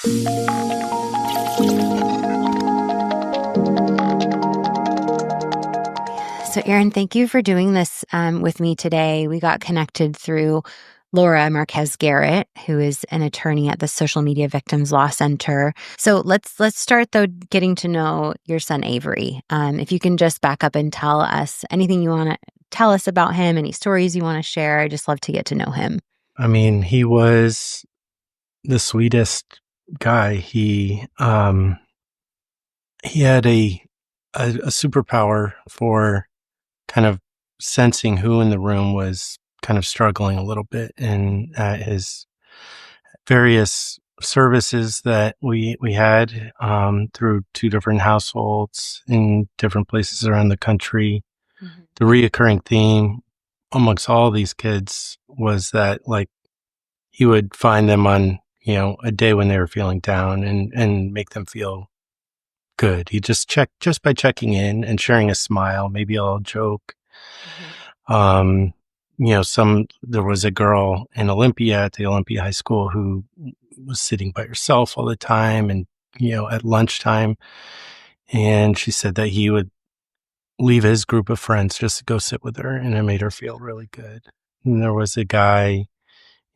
So, Erin, thank you for doing this with me today. We got connected through Laura Marquez Garrett, who is an attorney at the Social Media Victims Law Center. So let's start though getting to know your son Avery. If you can just back up and tell us anything you want to tell us about him, any stories you want to share. I just love to get to know him. I mean, he was the sweetest guy. He had a superpower for kind of sensing who in the room was kind of struggling a little bit, and at his various services that we had through two different households in different places around the country. Mm-hmm. The reoccurring theme amongst all these kids was that, like, he would find them on, a day when they were feeling down and make them feel good. He just by checking in and sharing a smile, maybe a little joke. Mm-hmm. There was a girl in Olympia at the Olympia High School who was sitting by herself all the time and, at lunchtime. And she said that he would leave his group of friends just to go sit with her, and it made her feel really good. And there was a guy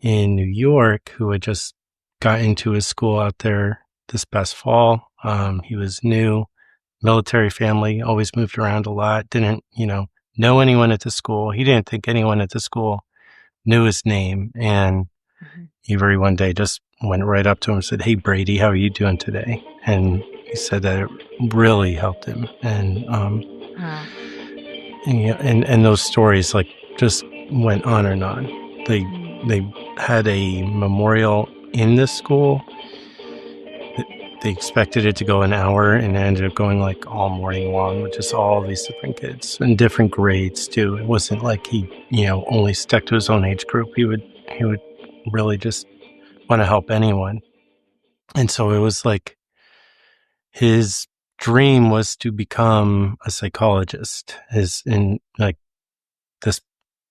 in New York who had just got into his school out there this past fall. He was new, military family, always moved around a lot, didn't, know anyone at the school. He didn't think anyone at the school knew his name. And Avery one day just went right up to him and said, "Hey, Brady, how are you doing today?" And he said that it really helped him. And, and those stories like just went on and on. They had a memorial in this school. They expected it to go an hour, and it ended up going like all morning long with just all these different kids in different grades too. It wasn't like he, only stuck to his own age group. He would really just want to help anyone. And so it was like his dream was to become a psychologist. In like this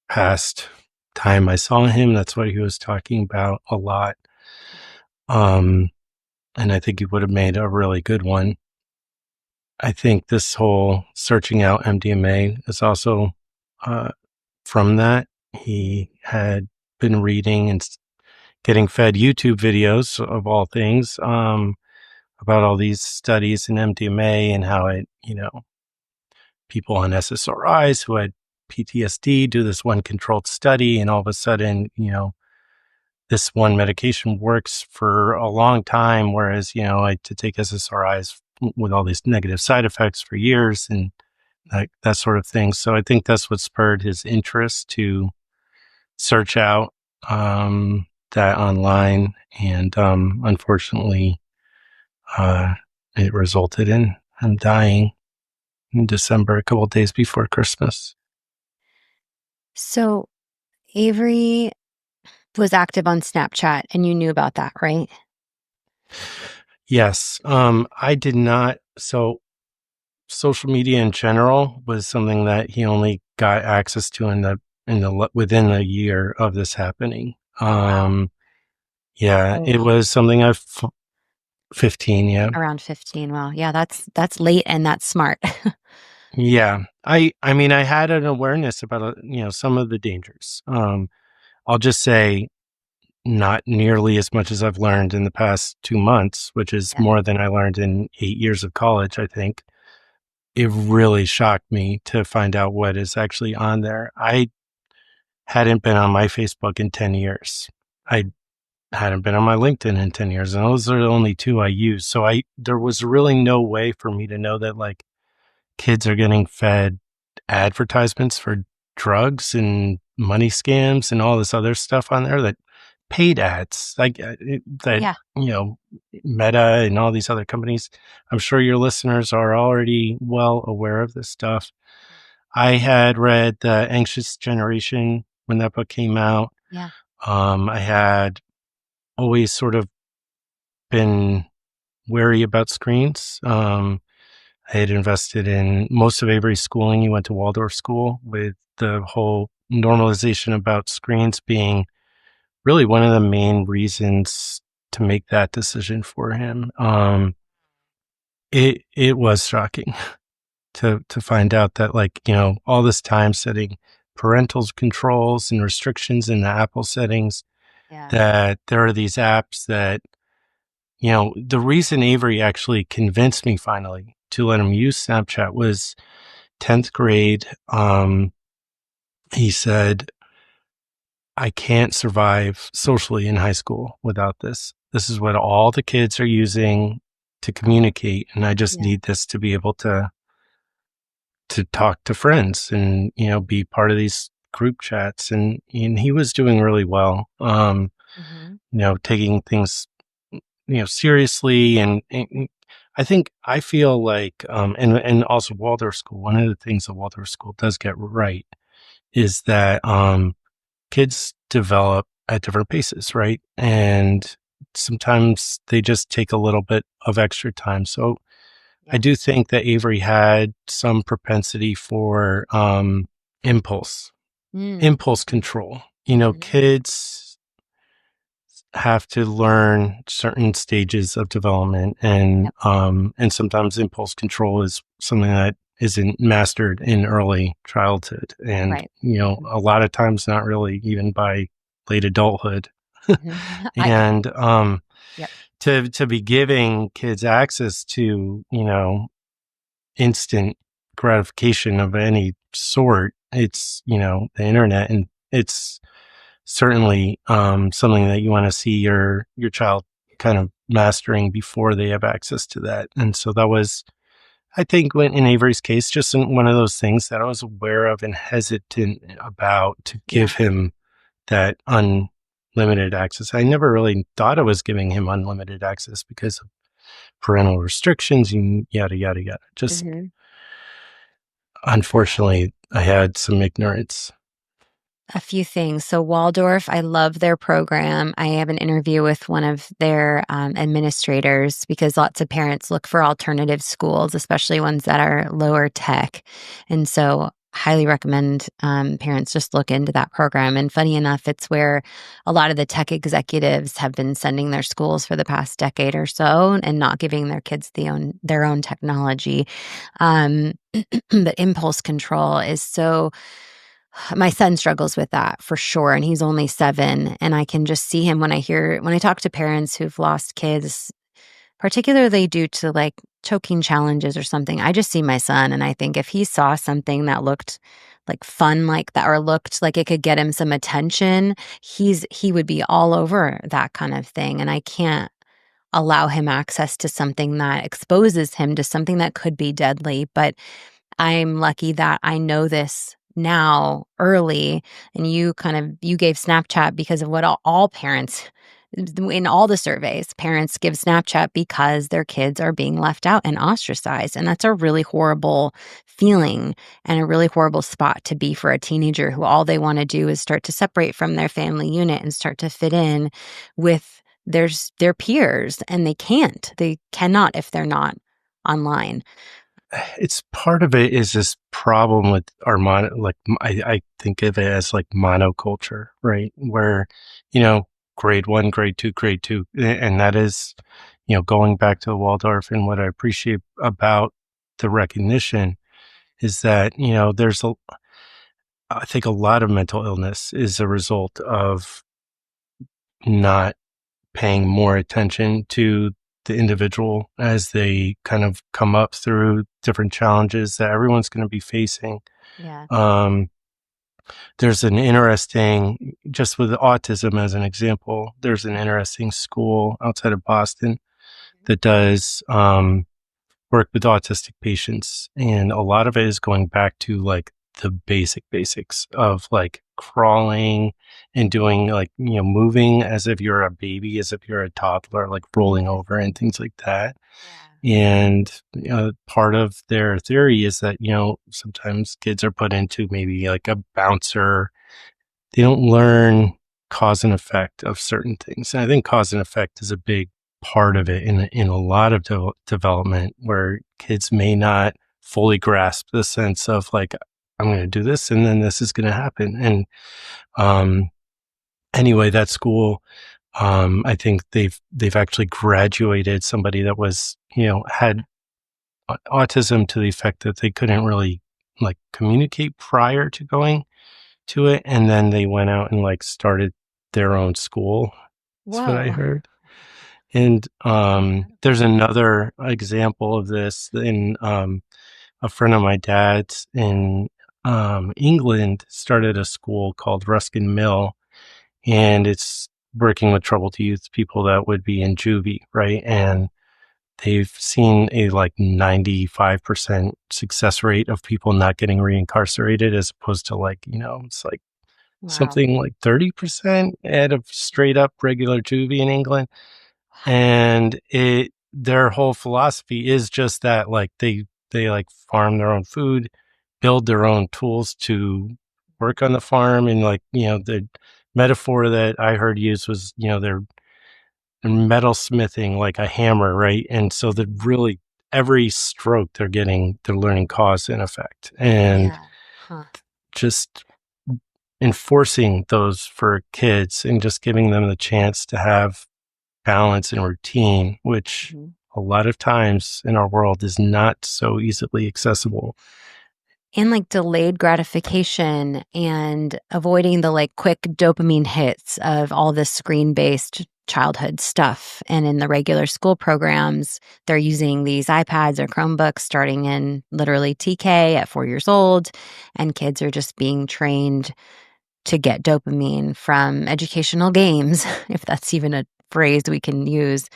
past time I saw him, that's what he was talking about a lot. And I think he would have made a really good one. I think this whole searching out MDMA is also from that. He had been reading and getting fed YouTube videos of all things about all these studies in MDMA and how it, people on SSRIs who had PTSD do this one controlled study, and all of a sudden, this one medication works for a long time, whereas, I had to take SSRIs with all these negative side effects for years and that sort of thing. So I think that's what spurred his interest to search out that online. And unfortunately, it resulted in him dying in December, a couple of days before Christmas. So Avery was active on Snapchat, and you knew about that, right? Yes. I did not. So social media in general was something that he only got access to within a year of this happening. Wow. Yeah, it was something 15. Yeah. Around 15. Wow. Yeah, that's late, and that's smart. Yeah. I mean, I had an awareness about, some of the dangers. I'll just say not nearly as much as I've learned in the past 2 months, which is more than I learned in 8 years of college, I think. It really shocked me to find out what is actually on there. I hadn't been on my Facebook in 10 years. I hadn't been on my LinkedIn in 10 years. And those are the only two I use. So there was really no way for me to know that, like, kids are getting fed advertisements for drugs and money scams and all this other stuff on there, that paid ads, like Meta and all these other companies. I'm sure your listeners are already well aware of this stuff. I had read The Anxious Generation when that book came out. Yeah. I had always sort of been wary about screens. I had invested in most of Avery's schooling. He went to Waldorf school, with the whole normalization about screens being really one of the main reasons to make that decision for him. It was shocking to find out that, like, all this time setting parental controls and restrictions in the Apple settings, Yeah. that there are these apps that, the reason Avery actually convinced me finally to let him use Snapchat was 10th grade. He said, I can't survive socially in high school without this. This is what all the kids are using to communicate, and I just Yeah. need this to be able to talk to friends and, be part of these group chats. And he was doing really well. Hmm. Taking things, seriously. And I feel like, and also Waldorf School, one of the things that Waldorf School does get right is that, kids develop at different paces, right? And sometimes they just take a little bit of extra time. So I Yeah. do think that Avery had some propensity for, impulse, Mm. impulse control. Hmm. Kids have to learn certain stages of development, Yep. and sometimes impulse control is something that isn't mastered in early childhood, and Right. Hmm. a lot of times not really even by late adulthood. Hmm. I. And Yep. to be giving kids access to, instant gratification of any sort, it's, the internet, and it's certainly, something that you want to see your child kind of mastering before they have access to that. And so that was, I think, when in Avery's case, just one of those things that I was aware of and hesitant about to Yeah. give him that unlimited access. I never really thought I was giving him unlimited access because of parental restrictions and yada yada yada. Just Hmm. unfortunately, I had some ignorance. A few things. So, Waldorf, I love their program. I have an interview with one of their administrators because lots of parents look for alternative schools, especially ones that are lower tech. And so, highly recommend parents just look into that program. And funny enough, it's where a lot of the tech executives have been sending their schools for the past decade or so and not giving their kids their own technology. Um, but impulse control is so my son struggles with that for sure, and he's only 7, and I can just see him when I talk to parents who've lost kids, particularly due to, like, choking challenges or something. I just see my son, and I think if he saw something that looked, like, fun like that or looked like it could get him some attention, he would be all over that kind of thing, and I can't allow him access to something that exposes him to something that could be deadly, but I'm lucky that I know this now early, and you gave Snapchat because of what all parents in all the surveys, parents give Snapchat because their kids are being left out and ostracized, and that's a really horrible feeling and a really horrible spot to be for a teenager who all they wanna do is start to separate from their family unit and start to fit in with their peers, and they can't. They cannot if they're not online. It's part of it is this problem with our I think of it as like monoculture, right? Where, you know, grade one, grade two, and that is, going back to the Waldorf, and what I appreciate about the recognition is that, I think a lot of mental illness is a result of not paying more attention to the individual as they kind of come up through different challenges that everyone's going to be facing. Yeah. Um, there's an interesting, just with autism as an example, there's an interesting school outside of Boston that does, work with autistic patients. And a lot of it is going back to like the basics of like crawling and doing, like, moving as if you're a baby, as if you're a toddler, like rolling over and Interesting. things like that. Yeah. And, part of their theory is that, sometimes kids are put into maybe like a bouncer. They don't learn cause and effect of certain things. And I think cause and effect is a big part of it in a lot of development, where kids may not fully grasp the sense of like, I'm going to do this and then this is going to happen. And, um, anyway, that school, I think they've actually graduated somebody that was, had autism to the effect that they couldn't really like communicate prior to going to it, and then they went out and like started their own school. That's what I Whoa. heard. And there's another example of this in a friend of my dad's in England started a school called Ruskin Mill, and it's working with troubled youth, people that would be in juvie, right? And they've seen a like 95% success rate of people not getting reincarcerated as opposed to like, it's like Wow. something like 30% at a straight up regular juvie in England. And their whole philosophy is just that like they like farm their own food, build their own tools to work on the farm. And like, the metaphor that I heard used was, they're metal smithing like a hammer, right? And so that really every stroke they're learning cause and effect. And Yeah. Huh. just enforcing those for kids and just giving them the chance to have balance and routine, which Mhm. a lot of times in our world is not so easily accessible. And like delayed gratification and avoiding the like quick dopamine hits of all this screen based childhood stuff. And in the regular school programs, they're using these iPads or Chromebooks starting in literally TK at 4 years old. And kids are just being trained to get dopamine from educational games, if that's even a phrase we can use.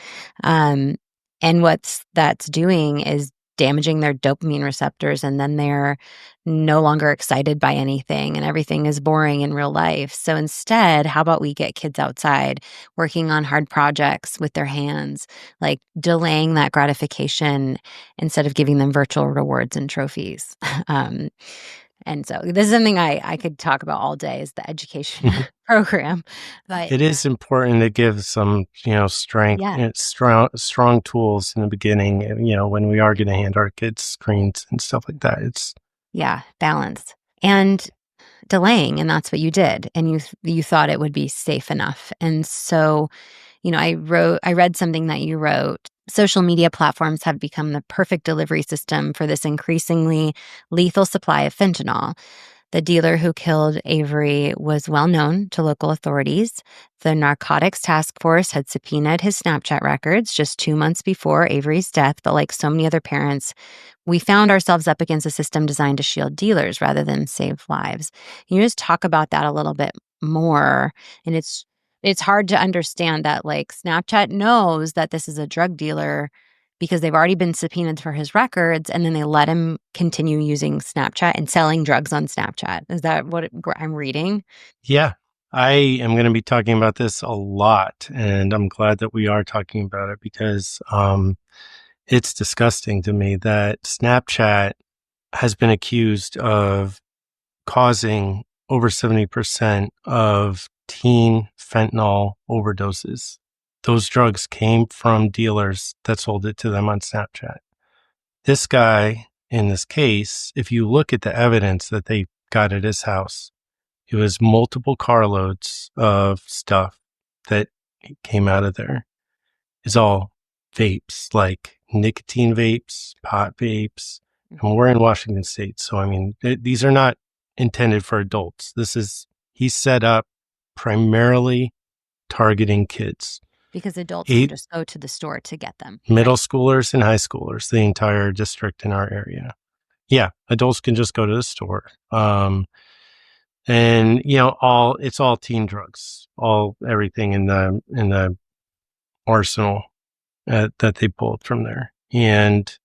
Um, and what's that's doing is damaging their dopamine receptors, and then they're no longer excited by anything, and everything is boring in real life. So instead, how about we get kids outside working on hard projects with their hands, like delaying that gratification instead of giving them virtual rewards and trophies. um, and so this is something I could talk about all day is the education program. But It is important to give some, strength, yeah, strong tools in the beginning, when we are going to hand our kids screens and stuff like that. It's yeah, balance and delaying, and that's what you did, and you thought it would be safe enough. And so, I read something that you wrote. Social media platforms have become the perfect delivery system for this increasingly lethal supply of fentanyl. The dealer who killed Avery was well known to local authorities. The Narcotics Task Force had subpoenaed his Snapchat records just 2 months before Avery's death, but like so many other parents, we found ourselves up against a system designed to shield dealers rather than save lives. Can you just talk about that a little bit more? And it's hard to understand that like Snapchat knows that this is a drug dealer because they've already been subpoenaed for his records, and then they let him continue using Snapchat and selling drugs on Snapchat. Is that what I'm reading? Yeah, I am going to be talking about this a lot, and I'm glad that we are talking about it because it's disgusting to me that Snapchat has been accused of causing over 70% of teen fentanyl overdoses. Those drugs came from dealers that sold it to them on Snapchat. This guy, in this case, if you look at the evidence that they got at his house, it was multiple carloads of stuff that came out of there. It's all vapes, like nicotine vapes, pot vapes. And we're in Washington State. So, I mean, these are not intended for adults. He's set up primarily targeting kids, Because adults can eight just go to the store to get them, middle right? schoolers and high schoolers, the entire district in our area. Yeah, adults can just go to the store. And it's all teen drugs, all everything in the arsenal that they pulled from there. And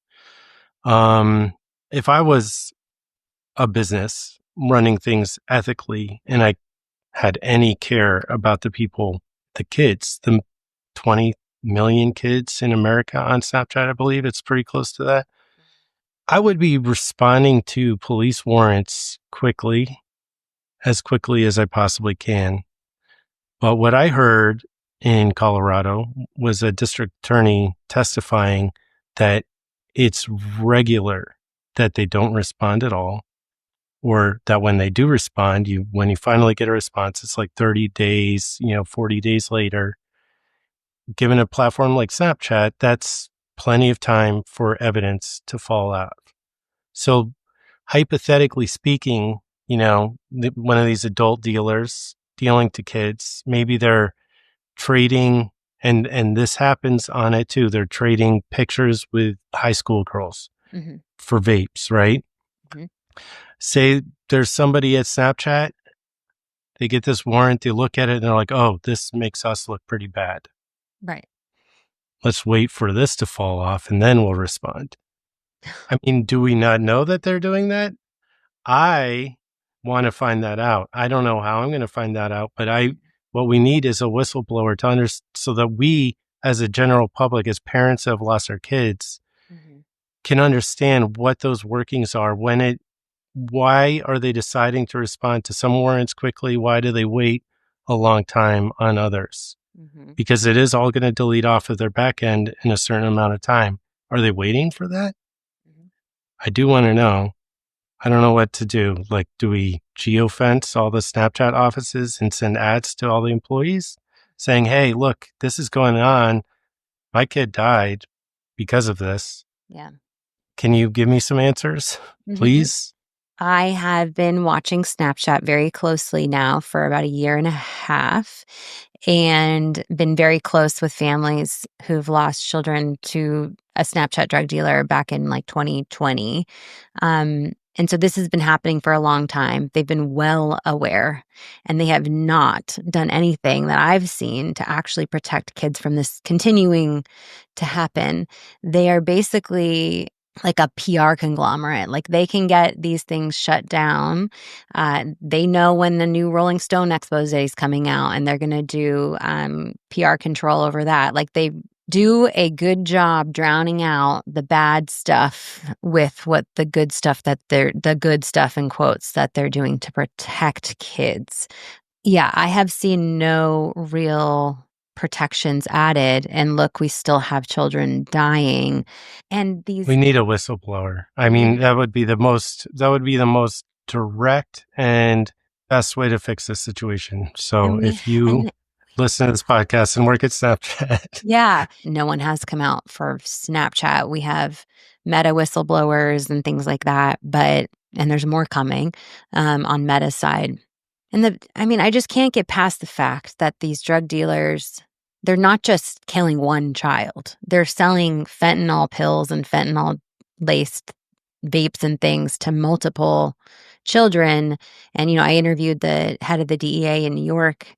um, if I was a business running things ethically and I had any care about the people, the kids, the 20 million kids in America on Snapchat, I believe it's pretty close to that, I would be responding to police warrants as quickly as I possibly can. But what I heard in Colorado was a district attorney testifying that it's regular that they don't respond at all, or that when they do respond, when you finally get a response, it's like 30 days, 40 days later. given a platform like Snapchat, that's plenty of time for evidence to fall out. So, hypothetically speaking, one of these adult dealers dealing to kids, maybe they're trading, and this happens on it too. They're trading pictures with high school girls Mhm. for vapes, right? Mhm. Say there's somebody at Snapchat, they get this warrant, they look at it and they're like, oh, this makes us look pretty bad. Right. Let's wait for this to fall off and then we'll respond. I mean, do we not know that they're doing that? I want to find that out. I don't know how I'm going to find that out, but what we need is a whistleblower to understand so that we, as a general public, as parents that have lost our kids, Mhm. can understand what those workings are. Why are they deciding to respond to some warrants quickly? Why do they wait a long time on others? Mhm. Because it is all going to delete off of their back end in a certain amount of time. Are they waiting for that? Mhm. I do want to know. I don't know what to do. Like, do we geofence all the Snapchat offices and send ads to all the employees saying, hey, look, this is going on. My kid died because of this. Yeah. Can you give me some answers, Mhm. please? I have been watching Snapchat very closely now for about a year and a half and been very close with families who've lost children to a Snapchat drug dealer back in like 2020. And so this has been happening for a long time. They've been well aware and they have not done anything that I've seen to actually protect kids from this continuing to happen. They are basically like a PR conglomerate. Like they can get these things shut down. They know when the new Rolling Stone expose is coming out, and they're going to do PR control over that. Like they do a good job drowning out the bad stuff with what the good stuff in quotes that they're doing to protect kids. Yeah, I have seen no real protections added. And look, we still have children dying. And We these, need a whistleblower. I mean, we, that would be the most direct and best way to fix this situation. So and we, if you and listen to this podcast and work at Snapchat, yeah, no one has come out for Snapchat. We have Meta whistleblowers and things like that, and there's more coming on Meta's side. I mean, I just can't get past the fact that these drug dealers, they're not just killing one child. They're selling fentanyl pills and fentanyl laced vapes and things to multiple children. And, I interviewed the head of the DEA in New York,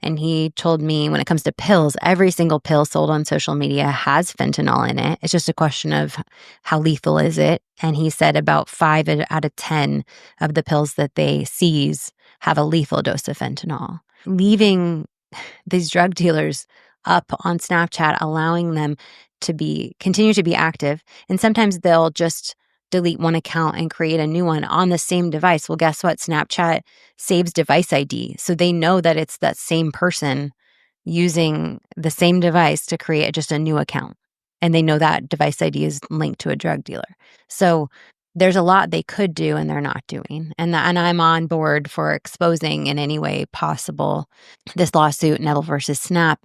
and he told me when it comes to pills, every single pill sold on social media has fentanyl in it. It's just a question of how lethal is it. And he said about 5 out of 10 of the pills that they seize have a lethal dose of fentanyl. Leaving these drug dealers up on Snapchat, allowing them to continue to be active. And sometimes they'll just delete one account and create a new one on the same device. Well, guess what? Snapchat saves device ID. So they know that it's that same person using the same device to create just a new account. And they know that device ID is linked to a drug dealer. So there's a lot they could do and they're not doing. And I'm on board for exposing in any way possible this lawsuit, Neville versus Snap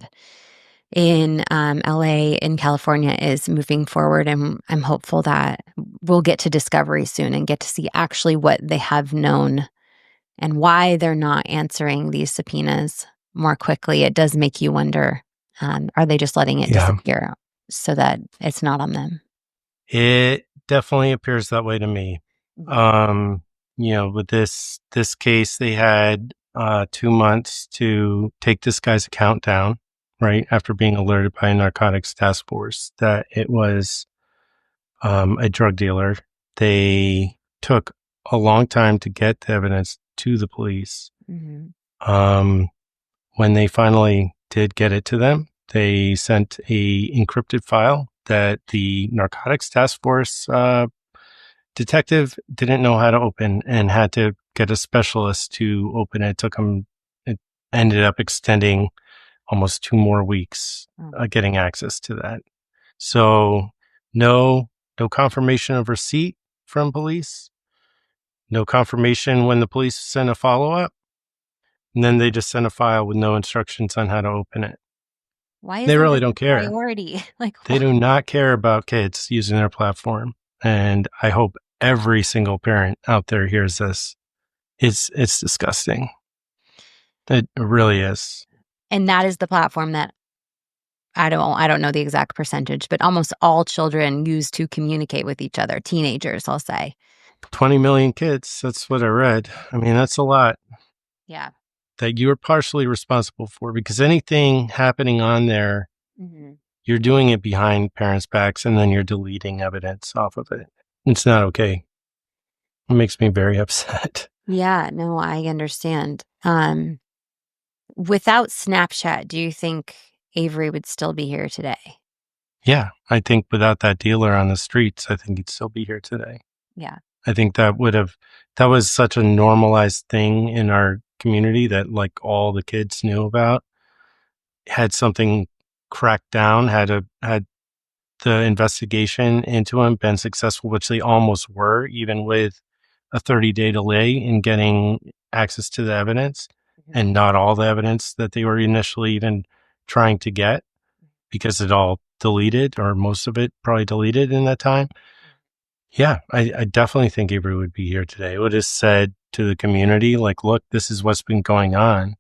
in LA in California, is moving forward. And I'm hopeful that we'll get to discovery soon and get to see actually what they have known and why they're not answering these subpoenas more quickly. It does make you wonder, are they just letting it yeah, disappear so that it's not on them? it definitely appears that way to me. Mhm. Um, with this case, they had 2 months to take this guy's account down, right after being alerted by a narcotics task force that it was a drug dealer. They took a long time to get the evidence to the police. Mhm. Um, when they finally did get it to them, they sent a encrypted file that the narcotics task force detective didn't know how to open and had to get a specialist to open it. It ended up extending almost 2 more weeks Oh. getting access to that. So no, no confirmation of receipt from police, no confirmation when the police sent a follow up, and then they just sent a file with no instructions on how to open it. Why They isn't really this don't a care. priority? Like, They do not care about kids using their platform. And I hope every single parent out there hears this. It's disgusting. It really is. and that is the platform that I don't know the exact percentage, but almost all children use to communicate with each other, teenagers, I'll say. 20 million kids. That's what I read. I mean, that's a lot Yeah. that you're partially responsible for because anything happening on there, Mhm. you're doing it behind parents' backs and then you're deleting evidence off of it. It's not okay. It makes me very upset. Yeah, no, I understand. Without Snapchat, do you think Avery would still be here today? Yeah. I think without that dealer on the streets, I think he'd still be here today. Yeah. I think that was such a normalized thing in our community that like all the kids knew about. Had something cracked down, had the investigation into him been successful, which they almost were, even with a 30-day delay in getting access to the evidence Mhm. and not all the evidence that they were initially even trying to get because it all deleted or most of it probably deleted in that time. Yeah, I definitely think Avery would be here today. It would have said to the community, like, look, this is what's been going on.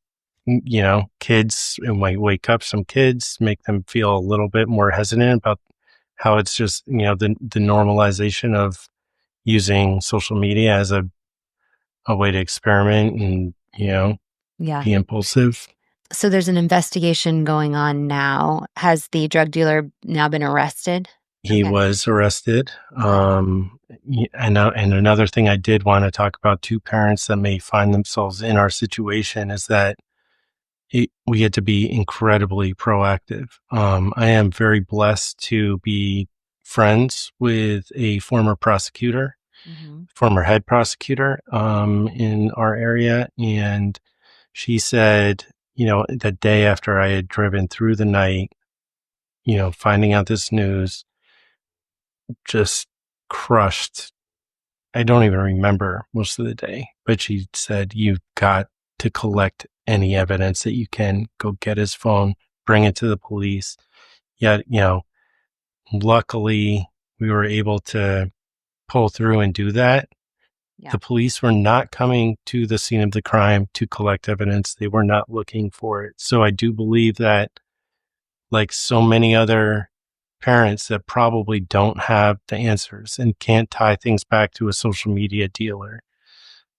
You know, kids, it might wake up some kids, make them feel a little bit more hesitant about how it's just, the normalization of using social media as a way to experiment and, Yeah. be impulsive. So there's an investigation going on now. Has the drug dealer now been arrested? He Okay. was arrested. Okay. And another thing I did want to talk about to parents that may find themselves in our situation is that we get to be incredibly proactive. I am very blessed to be friends with a former prosecutor, Mhm. former head prosecutor in our area. And she said, the day after I had driven through the night, finding out this news, just crushed. I don't even remember most of the day, but she said, you've got to collect any evidence that you can. Go get his phone, bring it to the police. Yet, luckily we were able to pull through and do that. Yeah. The police were not coming to the scene of the crime to collect evidence. They were not looking for it. So I do believe that, like so many other parents that probably don't have the answers and can't tie things back to a social media dealer,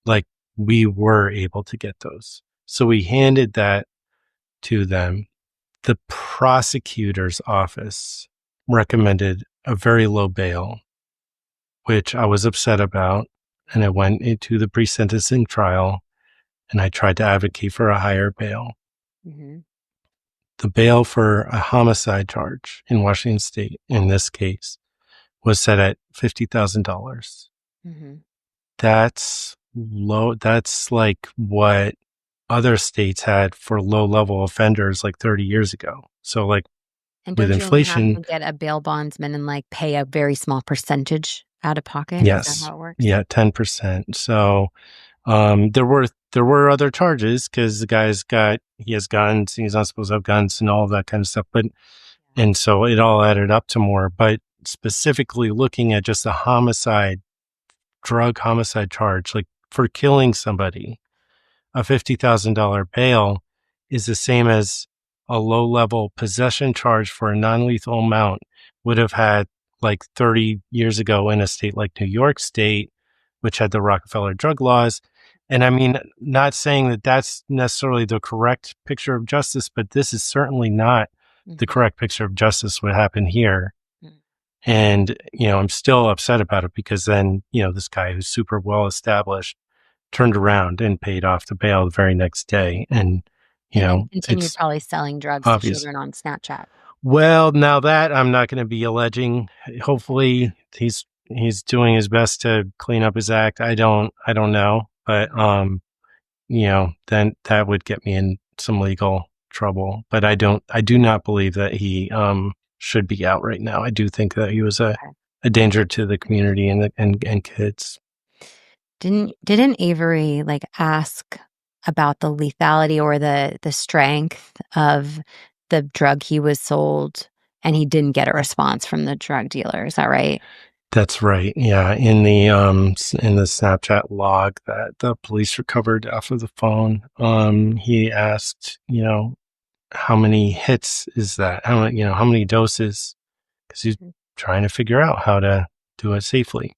like we were able to get those. So we handed that to them. The prosecutor's office recommended a very low bail, which I was upset about. And I went into the pre sentencing trial and I tried to advocate for a higher bail. Mhm. The bail for a homicide charge in Washington state, in this case, was set at $50,000. Mhm. That's low. That's like what other states had for low level offenders like 30 years ago. So, like And with don't you only have inflation, to get a bail bondsman and, like, pay a very small percentage out of pocket? Is that yes. how it works? Yeah, 10%. So, there were other charges because the he has guns, he's not supposed to have guns and all of that kind of stuff. But and so it all added up to more. But specifically looking at just a drug homicide charge, like for killing somebody, a $50,000 bail is the same as a low level possession charge for a non lethal amount would have had like 30 years ago in a state like New York State, which had the Rockefeller drug laws. And I mean, not saying that that's necessarily the correct picture of justice, but this is certainly not the Mhm. correct picture of justice what happened here. Mm. And, I'm still upset about it because then, this guy who's super well established turned around and paid off the bail the very next day. And, And then continued it's probably selling drugs to obvious. children on Snapchat. Well, now that I'm not going to be alleging, Okay. hopefully he's doing his best to clean up his act. I don't know, but, Mhm. then that would get me in some legal trouble. But I do not believe that he, should be out right now. I do think that he was Okay. a danger to the community and kids. Didn't Avery, like, ask about the lethality or the strength of the drug he was sold and he didn't get a response from the drug dealer. Is that right? That's right. Yeah, in the Snapchat log that the police recovered off of the phone, he asked, how many hits is that? How many, how many doses? Because he's trying to figure out how to do it safely.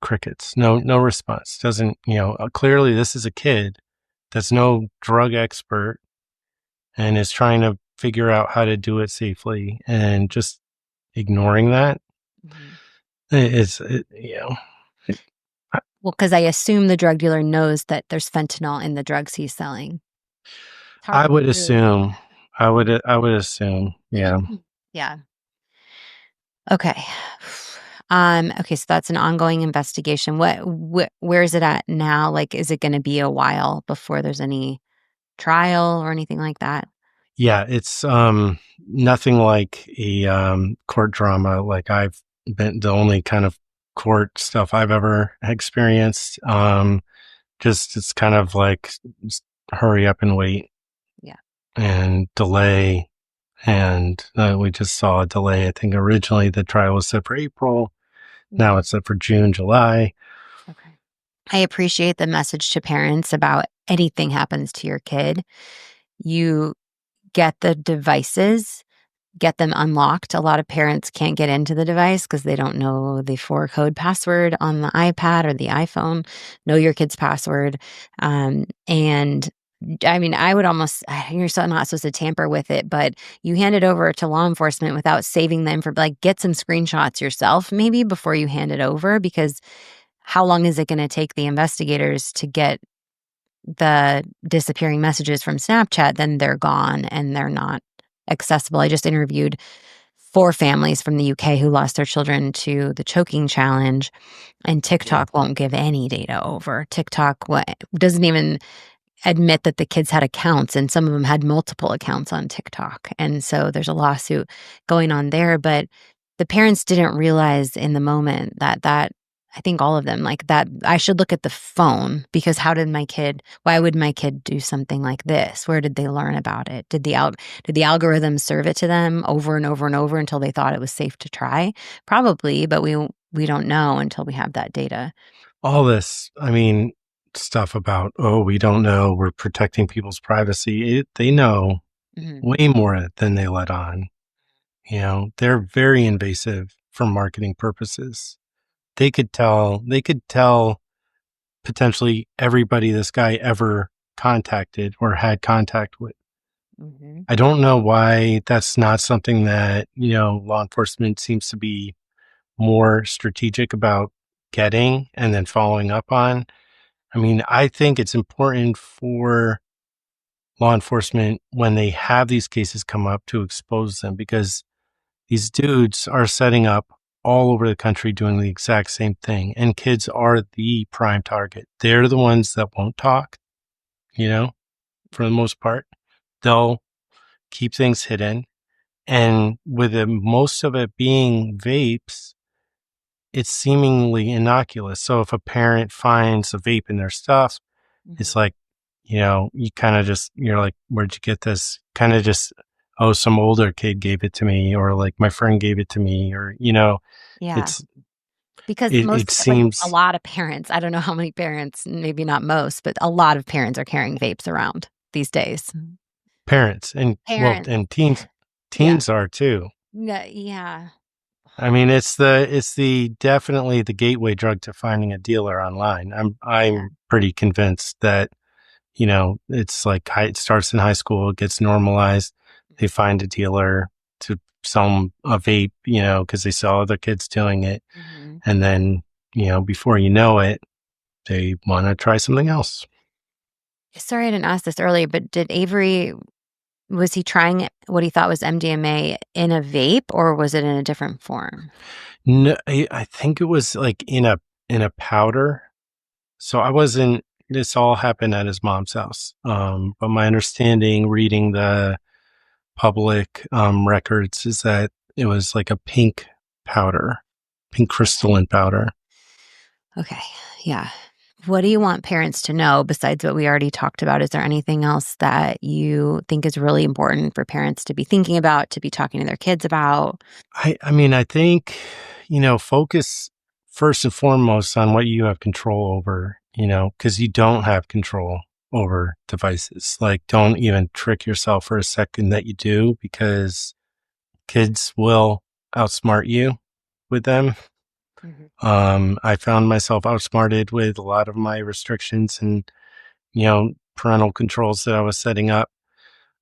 Crickets. No response. Doesn't, clearly this is a kid that's no drug expert and is trying to figure out how to do it safely, and just ignoring that Mhm. is, it, Well, because I assume the drug dealer knows that there's fentanyl in the drugs he's selling. It's hard I to would prove. assume. I would assume. Yeah. Yeah. Okay. Okay, so that's an ongoing investigation. Where is it at now? Like, is it gonna be a while before there's any trial or anything like that? Yeah, it's nothing like a court drama. Like, I've been the only kind of court stuff I've ever experienced. Just it's kind of like, just hurry up and wait Yeah. and delay. And we just saw a delay. I think originally the trial was set for April. Now Mhm. it's set for June, July. Okay. I appreciate the message to parents about anything happens to your kid. You get the devices, get them unlocked. A lot of parents can't get into the device because they don't know the 4-code password on the iPad or the iPhone. Know your kid's password. And I mean, I would almost, you're so not supposed to tamper with it, but you hand it over to law enforcement without saving them for, like, get some screenshots yourself maybe before you hand it over, because how long is it going to take the investigators to get the disappearing messages from Snapchat? Then they're gone and they're not accessible. I just interviewed 4 families from the UK who lost their children to the choking challenge, and Yeah. TikTok won't give any data over. TikTok doesn't even admit that the kids had accounts, and some of them had multiple accounts on TikTok, and so there's a lawsuit going on there, but the parents didn't realize in the moment that I think all of them, like, that I should look at the phone, because why would my kid do something like this? Where did they learn about it? Did the algorithm serve it to them over and over and over until they thought it was safe to try? Probably, but we don't know until we have that data. All this, I mean, stuff about, oh, we don't know, we're protecting people's privacy. They know Mhm, way more than they let on. They're very invasive for marketing purposes. They could tell potentially everybody this guy ever contacted or had contact with. mhm, I don't know why that's not something that, law enforcement seems to be more strategic about getting and then following up on. I mean, I think it's important for law enforcement when they have these cases come up to expose them, because these dudes are setting up all over the country doing the exact same thing. And kids are the prime target. They're the ones that won't talk, for the most part. They'll keep things hidden. And with most of it being vapes, it's seemingly innocuous. So if a parent finds a vape in their stuff, it's mhm. like, you kind of just, you're like, where'd you get this? Kind of just, oh, some older kid gave it to me, or like my friend gave it to me, or, Yeah. it's, Because it like, a seems, lot of parents, I don't know how many parents, maybe not most, but a lot of parents are carrying vapes around these days. parents and, well, Parents. and teens, Yeah. teens are too. Yeah. I mean, it's the definitely the gateway drug to finding a dealer online. Yeah. I'm pretty convinced that, it's like it starts in high school, it gets normalized. They find a dealer to sell them a vape, because they saw other kids doing it. Mhm. And then, before you know it, they want to try something else. Sorry I didn't ask this earlier, but did Avery was he trying what he thought was MDMA in a vape, or was it in a different form? No, I think it was like in a powder. So I wasn't, this all happened at his mom's house. But my understanding reading the public records is that it was like a pink powder, pink Okay. crystalline powder. Okay. Yeah. What do you want parents to know besides what we already talked about? Is there anything else that you think is really important for parents to be thinking about, to be talking to their kids about? I mean, I think, focus first and foremost on what you have control over, because you don't have control over devices. Like, don't even trick yourself for a second that you do, because kids will outsmart you with them. Mhm. I found myself outsmarted with a lot of my restrictions and, parental controls that I was setting up.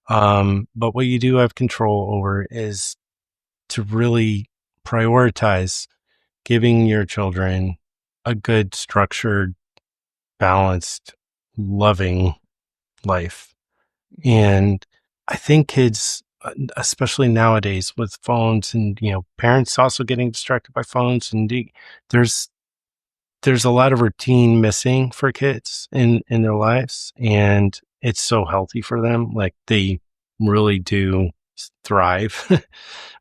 But what you do have control over is to really prioritize giving your children a good, structured, balanced, loving life. Mhm. And I think kids, especially nowadays with phones and, parents also getting distracted by phones, and there's there's a lot of routine missing for kids in their lives, and it's so healthy for them. Like, they really do thrive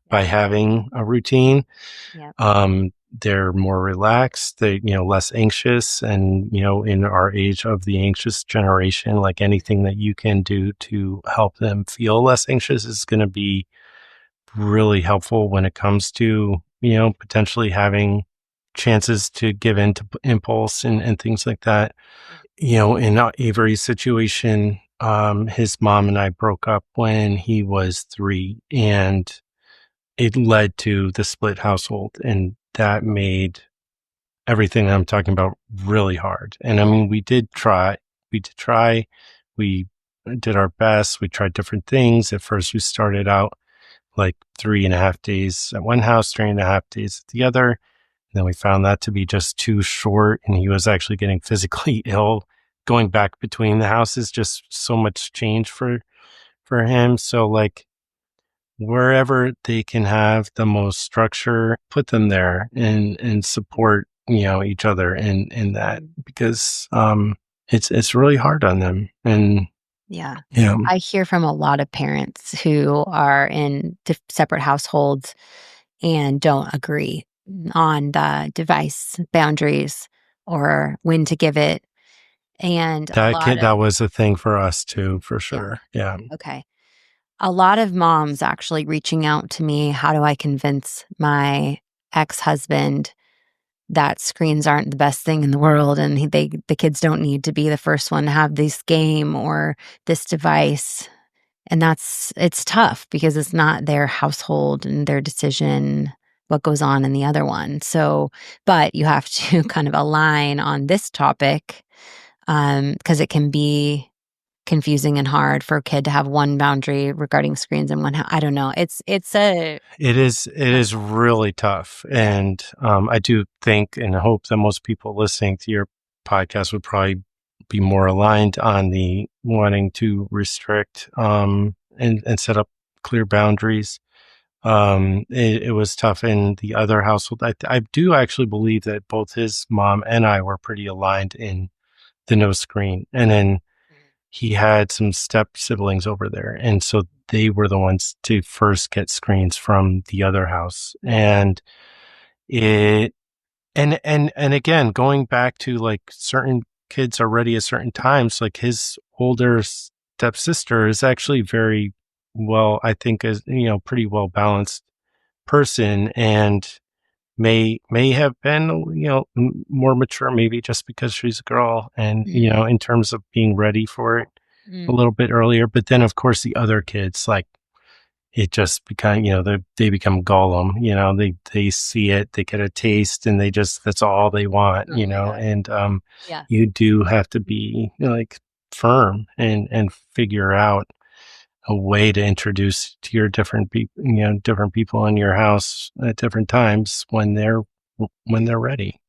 by Yeah. having a routine. Yep. They're more relaxed, they, less anxious. And, in our age of the anxious generation, like, anything that you can do to help them feel less anxious is going to be really helpful when it comes to, potentially having chances to give in to impulse and things like that. In Avery's situation, his mom and I broke up when he was 3, and it led to the split household, and that made everything I'm talking about really hard. And I mean, we did try, we did our best. We tried different things. At first, we started out like 3.5 days at one house, 3.5 days at the other. And then we found that to be just too short. And he was actually getting physically ill going back between the houses, just so much change for him. So, like, wherever they can have the most structure, put them there, and support, each other in that, Mhm. because it's really hard on them. And Yeah. yeah, I hear from a lot of parents who are in separate households and don't agree on the device boundaries or when to give it. And a lot of, that was a thing for us too, for yeah, sure. Yeah. okay. A lot of moms actually reaching out to me. How do I convince my ex husband that screens aren't the best thing in the world and the kids don't need to be the first one to have this game or this device? And it's tough because it's not their household and their decision what goes on in the other one. So, but you have to kind of align on this topic, because it can be confusing and hard for a kid to have one boundary regarding screens and I don't know. It's a It is really tough. And I do think and hope that most people listening to your podcast would probably be more aligned on the wanting to restrict, and set up clear boundaries. It was tough in the other household. I do actually believe that both his mom and I were pretty aligned in the no screen. And then he had some step siblings over there, and so they were the ones to first get screens from the other house. yeah. And it and again, going back to, like, certain kids are ready at certain times. Like, his older stepsister is actually very well, I think, is, pretty well balanced person, and may have been, more mature, maybe just because she's a girl, and, Mm, in terms of being ready for it a mm, little bit earlier. But then, of course, the other kids, like, it just become, they become Gollum. They see it, they get a taste, and that's all they want. oh my god. And Yeah. you do have to be, like, firm and figure out a way to introduce to your different people in your house at different times when they're ready.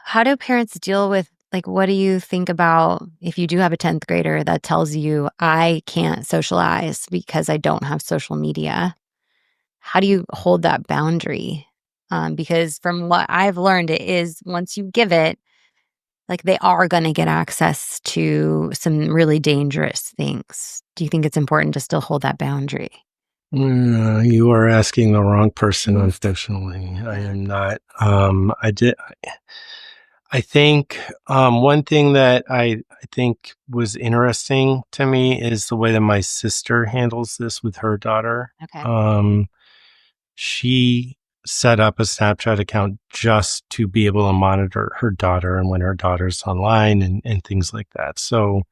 How do parents deal with, like, what do you think about if you do have a 10th grader that tells you, I can't socialize because I don't have social media? How do you hold that boundary? Because from what I've learned, it is once you give it, like, they are going to get access to some really dangerous things. Do you think it's important to still hold that boundary? You are asking the wrong person, unfortunately. I Yeah. am not. I did. I think one thing that I think was interesting to me is the way that my sister handles this with her daughter. Okay. Um, she set up a Snapchat account just to be able to monitor her daughter and when her daughter's online and things like that. So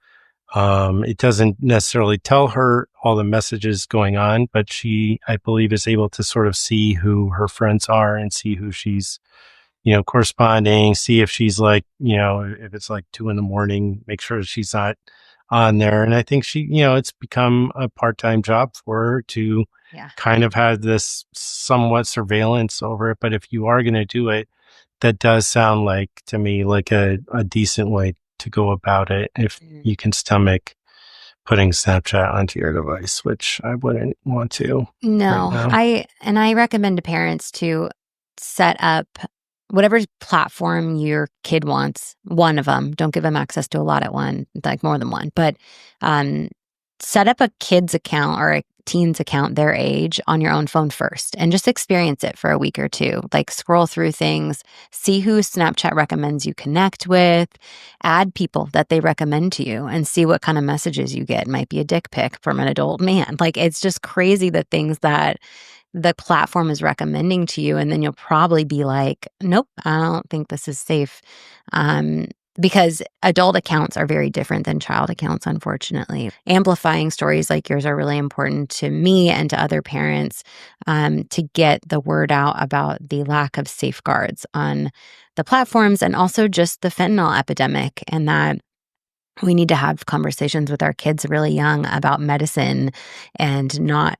it doesn't necessarily tell her all the messages going on, but she, I believe, is able to sort of see who her friends are and see who she's, corresponding, see if she's like, if it's like 2 in the morning, make sure she's not on there. And I think she, it's become a part time job for her to Yeah. kind of have this somewhat surveillance over it. But if you are going to do it, that does sound like to me like a decent way to go about it if Mm. you can stomach putting Snapchat onto your device, which I wouldn't want to right No, now. I recommend to parents to set up whatever platform your kid wants, one of them. Don't give them access to a lot at one, like more than one, but um, set up a kid's account or a teen's account their age on your own phone first and just experience it for a week or two. Like scroll through things, see who Snapchat recommends you connect with, add people that they recommend to you and see what kind of messages you get. It might be a dick pic from an adult man. Like it's just crazy the things that the platform is recommending to you. And then you'll probably be like, nope, I don't think this is safe. Um, because adult accounts are very different than child accounts, unfortunately. Amplifying stories like yours are really important to me and to other parents to get the word out about the lack of safeguards on the platforms and also just the fentanyl epidemic, and that we need to have conversations with our kids really young about medicine and not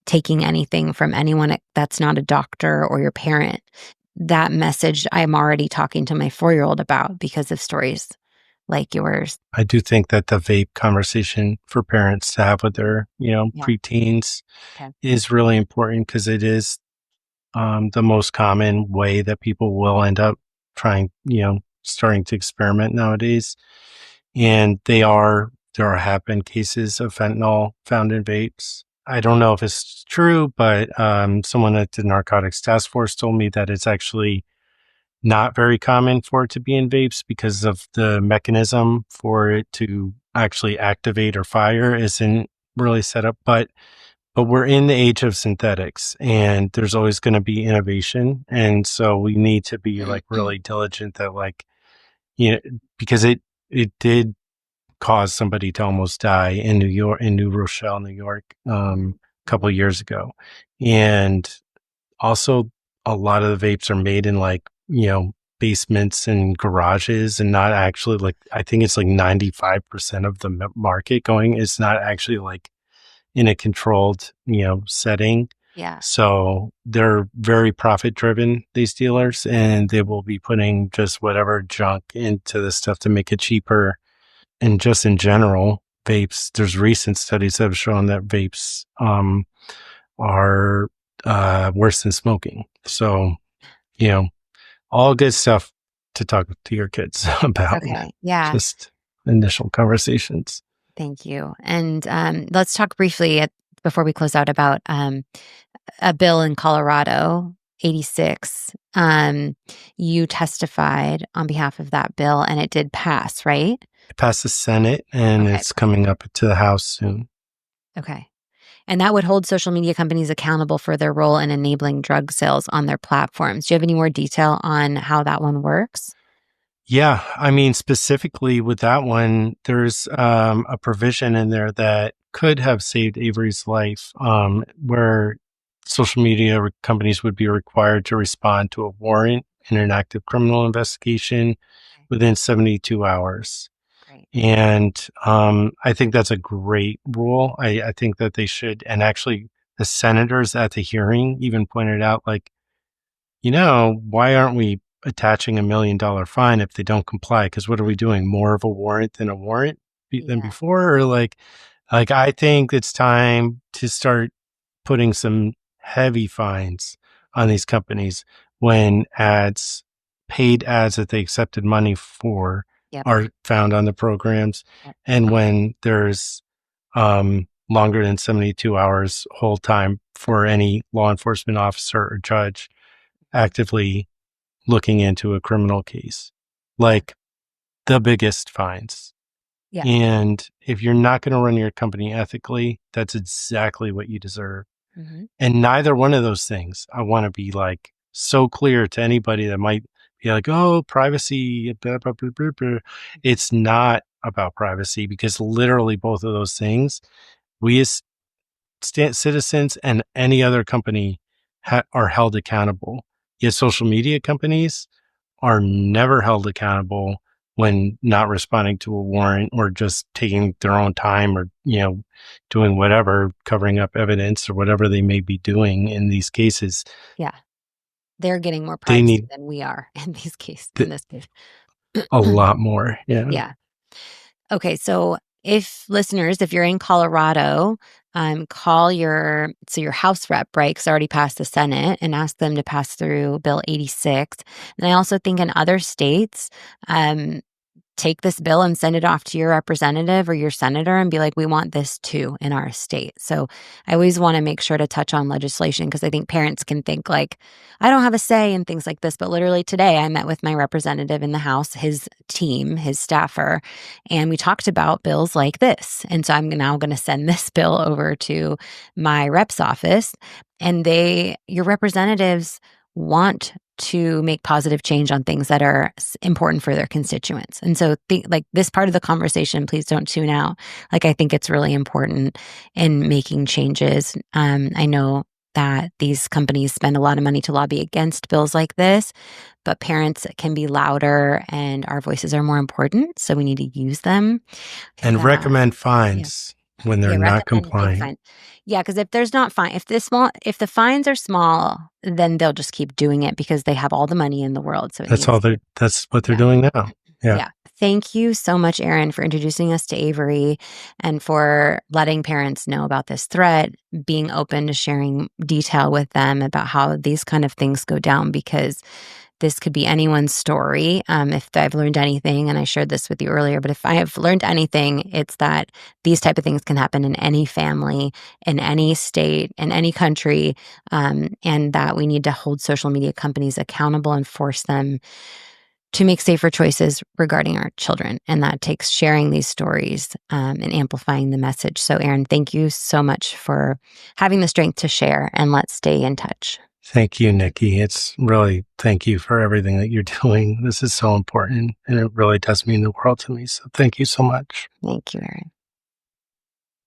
taking anything from anyone that's not a doctor or your parent. That message I'm already talking to my 4-year-old about because of stories like yours. I do think that the vape conversation for parents to have with their, Yeah. preteens Okay. is really important because it is the most common way that people will end up trying, starting to experiment nowadays. And there have been cases of fentanyl found in vapes. I don't know if it's true, but someone at the narcotics task force told me that it's actually not very common for it to be in vapes because of the mechanism for it to actually activate or fire isn't really set up. But we're in the age of synthetics and there's always going to be innovation. And so we need to be like really diligent that like, you know, because it did cause somebody to almost die in New York, in New Rochelle, New York, a couple of years ago. And also a lot of the vapes are made in like, basements and garages and not actually like, I think it's like 95% of the market going is not actually like in a controlled, setting. Yeah. So they're very profit driven, these dealers, and they will be putting just whatever junk into the stuff to make it cheaper. And just in general, vapes, there's recent studies that have shown that vapes are worse than smoking. So, you know, all good stuff to talk to your kids about, Okay. Yeah. just initial conversations. Thank you. And let's talk briefly before we close out about a bill in Colorado, 86. You testified on behalf of that bill and it did pass, right? It passed the Senate and Okay. it's coming up to the House soon. Okay. And that would hold social media companies accountable for their role in enabling drug sales on their platforms. Do you have any more detail on how that one works? Yeah, I mean, specifically with that one, there's a provision in there that could have saved Avery's life, where social media companies would be required to respond to a warrant in an active criminal investigation Okay, within 72 hours. great. And I think that's a great rule. I think that they should, and actually, the senators at the hearing even pointed out, like, why aren't we attaching $1 million fine if they don't comply? Because what are we doing? More of a warrant than a warrant than Yeah. before? Or like I think it's time to start putting some heavy fines on these companies when paid ads that they accepted money for Yep. are found on the programs. Yep. And when there's longer than 72 hours hold time for any law enforcement officer or judge actively looking into a criminal case. like the biggest fines. Yeah. And if you're not going to run your company ethically, that's exactly what you deserve. Hmm. And neither one of those things, I want to be like so clear to anybody that might be like, oh, privacy, blah, blah, blah, blah, blah. It's not about privacy because literally both of those things, we as citizens and any other company are held accountable. Yet social media companies are never held accountable when not responding to a warrant or just taking their own time or, doing whatever, covering up evidence or whatever they may be doing in these cases. Yeah. They're getting more They privacy need than we are in th- this case. a lot more. Yeah. Yeah. Okay, so if listeners, if you're in Colorado, call your House rep, right? Because already passed the Senate, and ask them to pass through Bill 86. And I also think in other states, um, take this bill and send it off to your representative or your senator and be like, we want this too in our state. So I always want to make sure to touch on legislation because I think parents can think like, I don't have a say in things like this. But literally today, I met with my representative in the House, his team, his staffer, and we talked about bills like this. And so I'm now going to send this bill over to my rep's office. And your representatives want to make positive change on things that are important for their constituents. And so like this part of the conversation, please don't tune out. Like I think it's really important in making changes. I know that these companies spend a lot of money to lobby against bills like this, but parents can be louder and our voices are more important. So we need to use them. And Uh, recommend yeah. fines when they're Yeah, not recommend big complying. fine. Yeah, because if there's not fine, if the fines are small, then they'll just keep doing it because they have all the money in the world. So it needs to. That's what they're Yeah, doing now. Yeah. yeah. Thank you so much, Erin, for introducing us to Avery and for letting parents know about this threat, being open to sharing detail with them about how these kind of things go down because this could be anyone's story. If I've learned anything, and I shared this with you earlier, but if I have learned anything, it's that these type of things can happen in any family, in any state, in any country, and that we need to hold social media companies accountable and force them to make safer choices regarding our children. And that takes sharing these stories and amplifying the message. So, Erin, thank you so much for having the strength to share, and let's stay in touch. Thank you, Nikki. It's really thank you for everything that you're doing. This is so important and it really does mean the world to me. So thank you so much. Thank you, Erin.